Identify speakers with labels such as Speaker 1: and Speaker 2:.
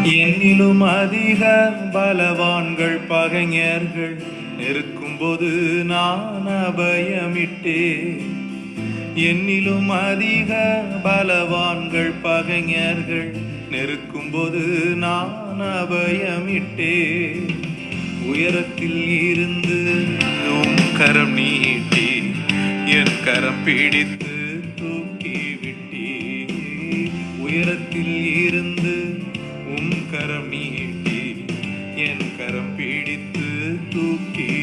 Speaker 1: என்னிலும் அதிக பலவான்கள் பகைஞர்கள் நெருக்கும்போது நான் அபயமிட்டேன். என்னிலும் அதிக பலவான்கள் பகைஞர்கள் நெருக்கும்போது நான் அபயமிட்டேன். உயரத்தில் இருந்து உம் கரம் நீட்டி என் கரம் பிடித்து தூக்கி விட்டீ. உயரத்தில் இருந்து உம் கரம் நீட்டி என் கரம் பிடித்து தூக்கி